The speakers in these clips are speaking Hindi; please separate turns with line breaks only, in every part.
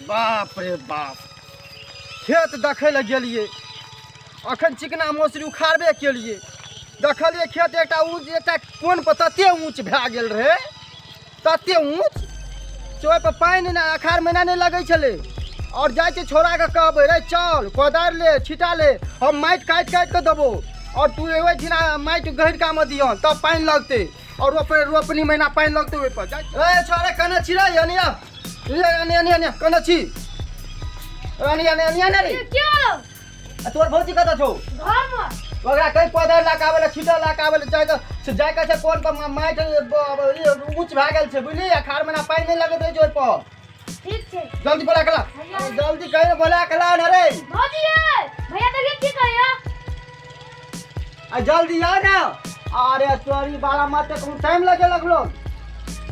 बाप रे बाप, खेत देखे लए गेलिए, अखन चिकना मौसरी उखाड़बे केलिए, देखलिए खेत एक ऊँच, एक कोन पर तते ऊँच भए गेल रहे, तते ऊँच से ओहि पर पानि ने अखाड़ महीना नहीं लगे छले। और जाए छे छोड़ा के कहबे रे चल कोदार ले छिटा ले, हम माटि काटि के देबो और तू एवे छिना माटि गहिरका में दियन तब पानि लगते और रोपनी महीना पानि लगते ओहि पर। ए छोरे कने छी रे अनिया, अनिया कने छी, अनिया रे
क्यों
तोर भौजी कतऽ छौ?
घर में
ओकरा कई कोदार ला के आवे छिटा ला के आवे जाय के कोन पर माटि ऊँच भए गेल छै बुझली, अखाड़ महीना पानि नहीं लगत रहे छै ओहि पर।
ठीक है
जल्दी बोला कला, जल्दी कहीं बोला कला न रे
भौजी है भैया देखिए की करियो
आ जल्दी आ ना। अरे तोरी बाला माते को टाइम लगे लगलो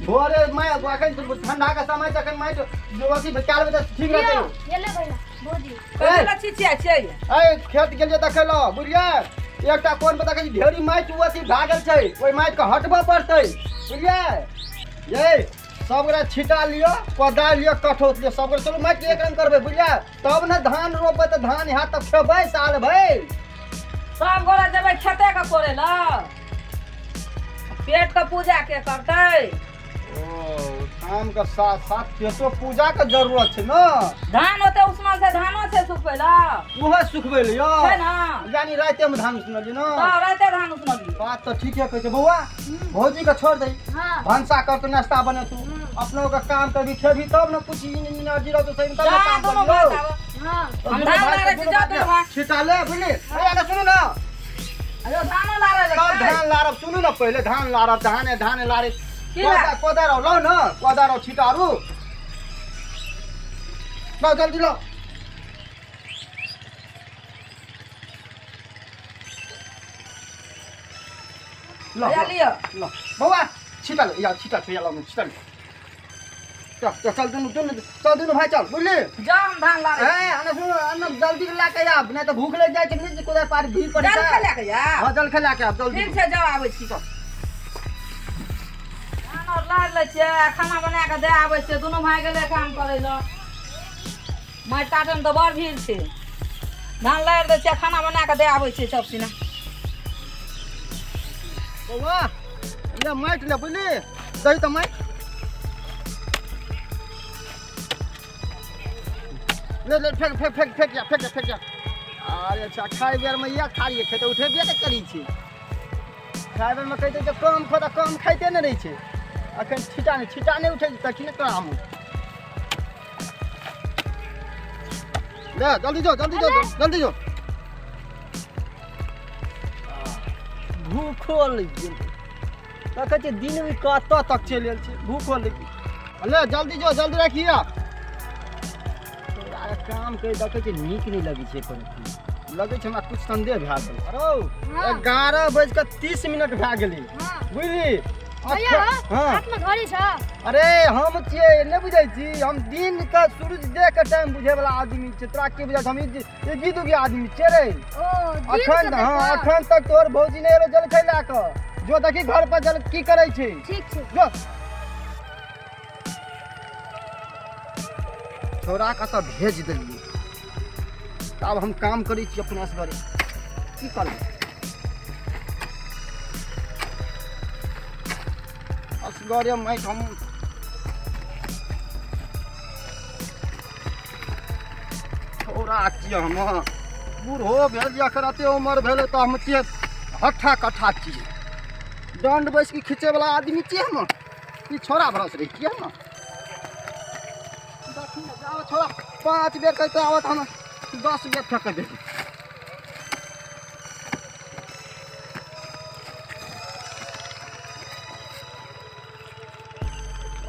भोरे मैं अखन ठंडा का समय तक मैं जोसी 4 बजे ठीक रहते।
ये ले भैया भौजी
कला छिचिया छै
ए खेत गेलिए देखलो बुझलिए, एकटा कोन पता कहि ढेरी माटि उसी भागल छै, ओइ माटि के हटबा पड़तै बुझलिए। ये सबरा छिटा लियो, कोदार लियो, कठोत लियो, सबरा चलो माटि एक रंग करबे बुझलिए, तब न धान रोपे त धान यहाँ तक खेबै साल भर।
सब गोरा जब खेते का करे ला पेट का पूजा के करते।
ओ काम के साथ साथ पेटो पूजा के जरूरत छै न।
धान होते उसमें से धानो से सुखेला
उहे सुखबे लियो
है ना,
यानी राते में धान सुनलिए न।
तो रहते धान उसमें
बात तो ठीक है कहै छै बौआ, भौजी के छोड़ दे,
हां
भंसा कर तो नाश्ता बने तू अपनों का काम करबी खेबी तब न कुछ एनर्जी रह तो सही तब
जा
काम
दोनों
करियो।
बात आवे
हां
हम धान लारे से जा दे भाई
छिटा ले बुझली। अरे सुनो ना,
अरे धान लारे
कब
ले
धान लारब सुनू ना, पहले धान लारब, धान लारे
की बा?
कोदार लो न, कोदार छिटारू लो जल्दी लो। लो
ले लियो
लो बौआ छिटा ले, या छिटा छिटा लो छिटा ले। चल दुनू भाई चल बुझली।
जा हम धान लारे
ए अन्न सुन, अन्न जल्दी ला के आब, नहीं तो भूख लग जाए छै नहीं कोदार पार भीड़ पड़े
जल
छै।
खेला के जा
हां जल खेला के आब जल्दी।
ठीक छै जाओ आबै छी तो धान और लार ले छै, खाना बना के दे आबै छै, दोनों भाई गेले काम करे ल। माटि काटे में तो बड़ भीड़ छै, धान लार दे छै, खाना बना के दे आबै छै सब सिना।
बौआ ये माटि ले बुझली, दही तो माटि ले ले फेंक जा। अरे अच्छा खाई बेर में या खा लिए खेते उठे बिया तक करी छी, खाई बेर में कहते तो कम खोदा कम खाइते न रही छै, अखन छिटा नहीं उठे तखन काम ले जल्दी जो भूखो लग गेल त कहै छै दिन में कत तक चलि गेल छै, भूखो लग गेल। ले जल्दी रखिए काम कर देखे छै नीक नहीं लगे छै, लगे छै हमरा कुछ संदेह भए गेल। अरे 11:30 भए गेली बुझली।
भैया
हाँ
हाथ में घड़ी छ
अरे हम छियै नहीं बुझे छी, हम दिन का सूरज देख के टाइम बुझे वाला आदमी छै, तोरा के बुझा हम एक दुगी आदमी छै रे।
ओ
अखन हाँ अखन तक तोर भौजी नहीं एलो जल खैला के, जो देखी घर पर जल की करे छै
ठीक छै
जो छोरा का तो भेज दिलिए, तब हम काम करी छी अपना असगरे की करबै। असगरे माइट हम छोरा छियै, हम बूढ़ो भेल एकर एते उम्र भेलै तऽ हम छियै हट्ठा कट्ठा छियै, दंड बैस के खींचे वाला आदमी छियै हम, ई छोरा भरोस रही छियै हम। छोरा 5 बेर कहते आवत हम 10 बेर फेंक दे।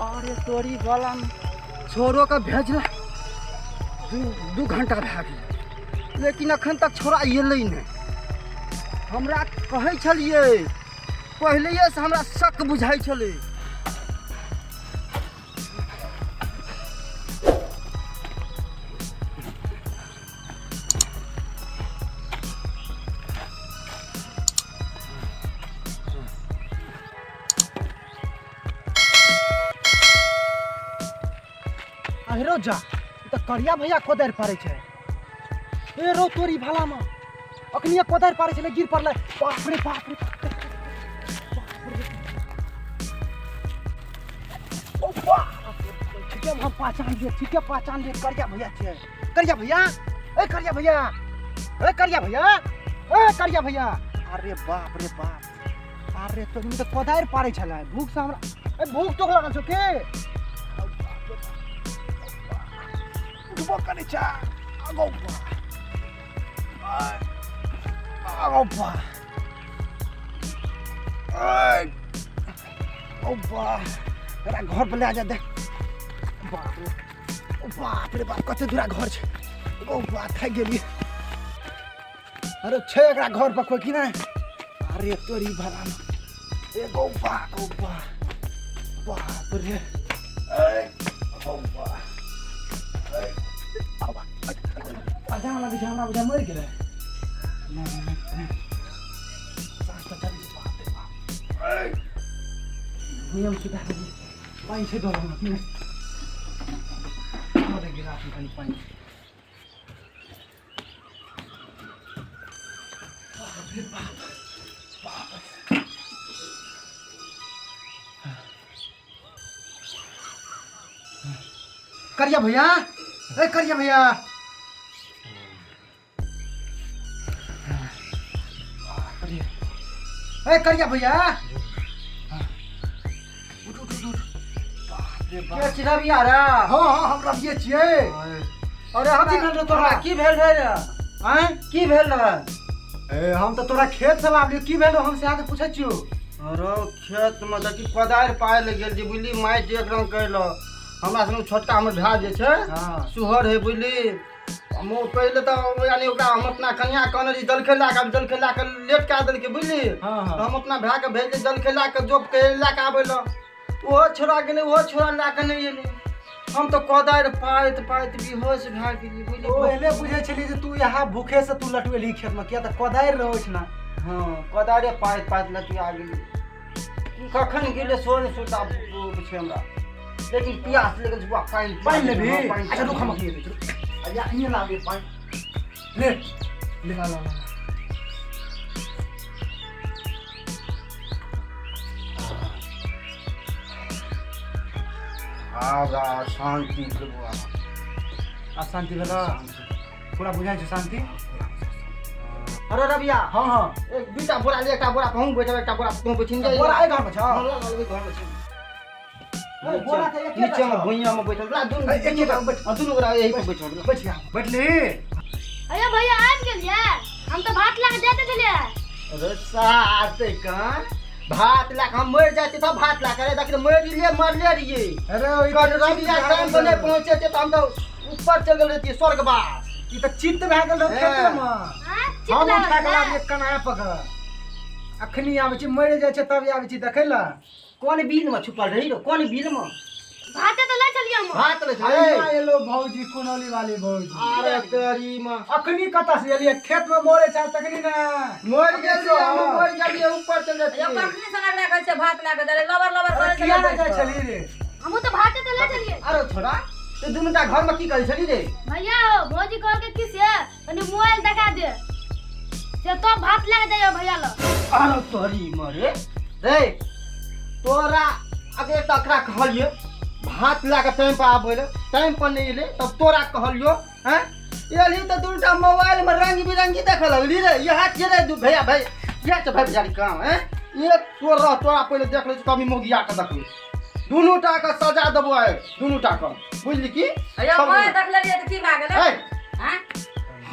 अरे तोरी वाला छोरो के भेजला 2 घंटा भए गेल, लेकिन अखन तक छोरा अयलै नहीं। हमरा कहै छलिए पहले से हमरा शक बुझाई छलै। अहिरो जा तो करिया भैया कोदारि पारे छे ए रो तोरी भाला में अखनी कोदारि पारे छले गिर पड़ले बाप रे बाप रे ओ वाह ठीक है हम पहचान लिए करिया भैया छे करिया भैया ए करिया भैया ए करिया भैया ए करिया भैया अरे बाप रे बाप अरे तो तुम तो कोदारि पारे छले भूख से हमरा ए भूख तो लागल छो के Bukan ni cak, agak apa? मेरा घर पर ले आजा दे बाप रे बाप कते दूरा घर छे बात थाक गेली अरे छे एकरा घर पर कोई की ना अरे तोरी भला ए बाप रे हमरा बुझा मर गेलै नियम सुधा पानी छै डर हमरा मरे गिरा पानी करिया भैया ए करिया भैया ए करिया भैया
के चिरा भी आ रहा
हां हम रबिए छियै
अरे हम
की भेल रे तोरा
की भेल रे
हैं
की भेल रे
ए हम तो तोरा खेत से लाबलियो की भेल हम से आके पूछै छियो
अरे खेत में देखी कोदारि पाए ले गेल जी बुझली माटि एक रंग कैलो हमरा संग छोटका हमर भाय जे छै
हां
सुहर है बुझली हम पहले तो यानी ओकरा हम अपना कन्या कहने रही जल खेला के लेट कऽ देलकै बुझली
हां
तो हम अपना भाय के भेज जल खेला के जोप के ला के आबै ल ओहो छोड़ा गेलै ओहो छोड़ा ला के नहीं एलै हम तो कोदारि पाइत बेहोश भए गेली बुझली
ओ एले बुझै छली जे तू यहाँ भूखे से तू लटवेली खेत में किया त कोदारि रहै छ ना
हाँ कोदारि पाइत लटिया गेली कखन गेलै सोन सुता छै हमरा लेकिन प्यास लगल छै
पानी लेबी अच्छा रुक हम अखनी या ये लागे पानी ले ला
आगा शांति करबा
अशांति भेला पूरा बुझाइ छै शांति
अरे रबिया
हां हां
एक दूटा बोरा ले एकटा बोरा पहुं बैठब एकटा बोरा तू बैठिन जाई
बोरा ए घर में छ
घर में छ
बोरा के एक
नीचे में भुइया में बैठल ला दुनु दुनु बोरा यही पे बैठल
बैठली
अरे भैया आज गेलिए हम तो भात ला के देते चलिए
अरे साते का भात ला के हम मर जाते तो भात ला करे देख मर लिए मरले रहिए
अरे
कर रबिया टाइम पर नहीं पहुंचे थे तो हम तो ऊपर चल गेल रहिए स्वर्गवास
ई त चित्त भए गेल रह खेते में
हां
हम उठा के लागे कना पकड़ अखनी आबै छी मर जाय छै तब आबै छी देखै ला
कौन बिल में छुपल रही रो कौन बिल में
भात तो ले चलिए हम
भात ले
अरे एलो भौजी कुनौली वाली भौजी
अरे तेरी मां
अखनी कता से एलिए खेत में मोरे छ तखनी ना
मर गेलिए हम मर गेलिए ऊपर चल
यो
जाते
कखनी सनक ला कहै छै भात ला के दे लबर करे
किया ना जाय छली रे
हम तो भात तो ले चलिए
अरे छोड़ा तो दुनुटा घर में की करै छली रे
भैया भौजी कह के किस है तनी मोबाइल दिखा दे से तो भात ले जाइयो भैया लो
अरे तोरी मरे रे तोरा अगे तकरा कहलिए भात ला के टाइम पर आबै ले टाइम पर नहीं एले तब तोरा कहलियो हैं एली तो दुटा मोबाइल में रंग बिरंगी देख लगली रे यहां के रे दू भैया भाई ये तो भाई बेचारी काम है ये तोरा पहले देख ले कभी मोगिया के देखली दुनू टा के सजा देबो है दुनू टा के बुझली की
अयो मैं देख लेलिए त की भा गेलै हैं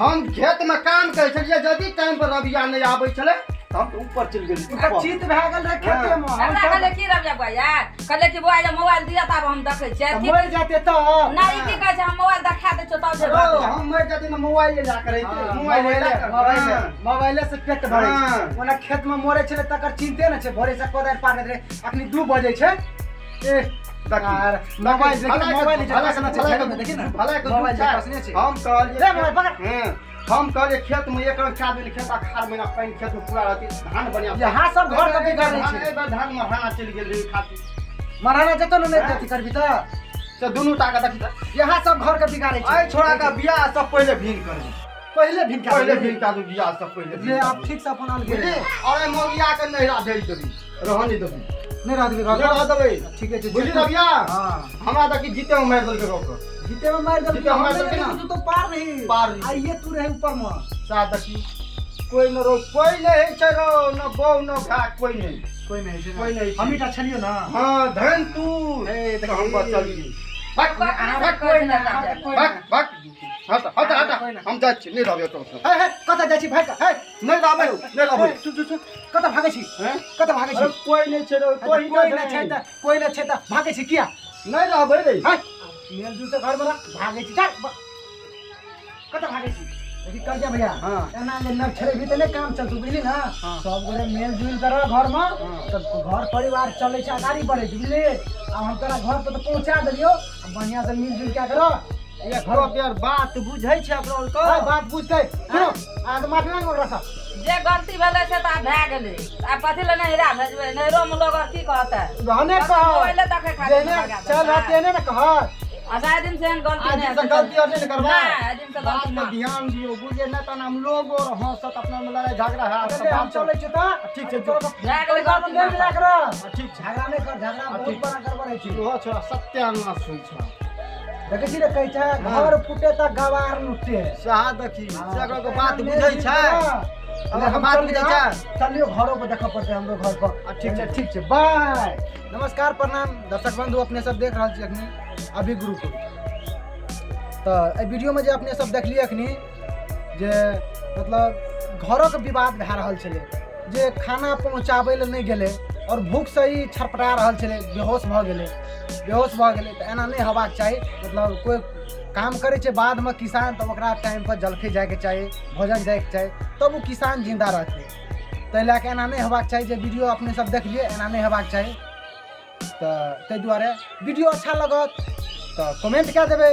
हम खेत में काम करे छलिए यदि टाइम पर रबिया नहीं आबै छले त हम ऊपर चल गेली
ऊपर चित्त भए गेल रह खेते में
हमरा कहले की रबिया भैया कहले कि बुआ जे मोबाइल दिया तब हम देखै छियै की
मर जाते तो
नहीं की कहै छै हम मोबाइल देखा दे छौ तब जे
हम मर जाते ना मोबाइल ले जाकर रही
मोबाइल से पेट भरे ओना खेत में मोरे छले तकर चिंते न छै भोरे से कोदारि पार रे अखनी 2 बजे छै ए यार मोबाइल भला से न छै देखि न
भला के
मोबाइल
मोबाइल
कसने छै
हम कहलिए
रे मोबाइल पकड़
हम कहलिए खेत में एक रंग खाद देली खेत अखाड़ महीना पानी खेत में पूरा रहती धान बढ़िया
यहाँ सब घर के बिगाड़ छै
ए बार धान मरहाना चल गेल रे खाती
मरहाना जतो न नहीं करबी त
से दुनू टा के देखी
यहाँ सब घर के बिगाड़े
आई छोड़ा का बियाह सब पहले भिन कर
पहले भिन
पहले भिन का दू बियाह सब पहले
ले आप ठीक से अपन आल
बुझली
गेले
और मोगिया के नहिरा भेज देबी रहनी देबी
नहीं रात के
रह देबै
ठीक है
बुझली ना बियाह
हां
हमरा देखी जीते में मार देलके रोक
जीते में मार दे
जीते में मार देलके ना।
तू तो पार नहीं
पार नहीं।
आइए तू रहे ऊपर में
सा देखी कोई न रो कोई नहीं छै रो न बौ न खा कोई नहीं
कोई नहीं है
कोई नहीं छै।
हम इटा छलियो ना
हां धन तू
ए,
तो हम बस चली भाग
भाग, कोई ना जा।
भाग भाग हट हट हट हम जाइ छी नहीं रहबे तो
हे हे कता जाइ छी भाग हे
नहीं रहबे नहीं रहबे
सुन कता भागे छी
हैं
कता भागे
अरे
छी
कोई नहीं छै रो
कोई नहीं छै त कोई नहीं छै त भागे छी किया
नहीं रहबे रे
हे मेल जुल से घर में भागे छी चल कता भागे छी देखी कर जा भैया
हाँ।
एना ले न छरे भी त ने काम चलतु बुझली ना
हाँ।
सब गोरे मेल जुल कर घर में त घर परिवार चले छै आगाड़ी बढ़े छै बुझली अब हम तोरा घर पे तो पहुंचा देलियो अब बढ़िया से मिल जुल क्या करो
ये घर प्यार बात बुझै छै अपना को
हाँ, बात बुझ के सुनो आज माफी मांग ओकरा से
जे गलती भेलै से तऽ आब भए गेलै आब कथी लए नहिरा भेजबै नहिरोमे लोग आर की कहतै
रहने
मोबाइले
कह
देखै खातिर
जेने
भगा
चल
देबै।
रहते ने कह
आधा दिन से एहन गलती
आज
नहीं
से गलती और नहीं करबा
नहीं, दिन से
बात
गलती
पे
नहीं।
ध्यान दियो बुझे ना त हम लोग और हंसत अपना में लड़ाई झगड़ा है
अरे हम चले छी त
ठीक छै
भए गेलै
घर
गलती
में मिला कर
ठीक छै
झगड़ा नहीं कर झगड़ा बहुत
ठीक।
बड़ा गड़बड़ है छी
ओहो छोरा सत्यानाश होइ छै
देखे छी रे कहै छै घर फुटे त गवार लुटे
सहा देखी सगरो के बात बुझै छै
अगर हम
बात
बात
बुझै
बुझै
छै
चलियो घरों पे देखा पड़ते हमरो घर पर ठीक छै बाय नमस्कार प्रणाम दर्शक बंधु अपने सब देख रहल छी अखनी अभी गुरुकुल तो ए वीडियो में जे अपने सब देखलिए अखनी जे मतलब घरों के विवाद भए रहल छलै जे खाना पहुँचाबै ले नहीं गेलै और भूख से ही छटपटा रहल छलै बेहोश भऽ गेलै तऽ एना नहीं हेबाक चाही मतलब कोई काम करे छै बाद में किसान तो ओकरा टाइम पर जलखै जाए के चाही भोजन जाए के चाही तब वो किसान जिंदा रहतै ताहि लए कऽ एना नहीं हेबाक चाही जे वीडियो अपने सब देखलिए एना नहीं हेबाक चाही तऽ ताहि दुआरे वीडियो अच्छा लगत तऽ कमेंट कए देबै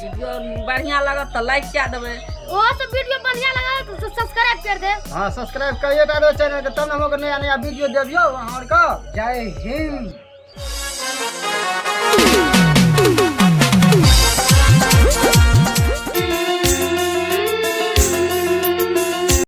वीडियो बढ़िया लगत तऽ लाइक कए देबै
वो सब वीडियो बढ़िया लगा तो सब्सक्राइब कर दे
हां सब्सक्राइब करिए टा चैनल के तब हम लोग नया नया वीडियो देबियो और का
जय हिंद।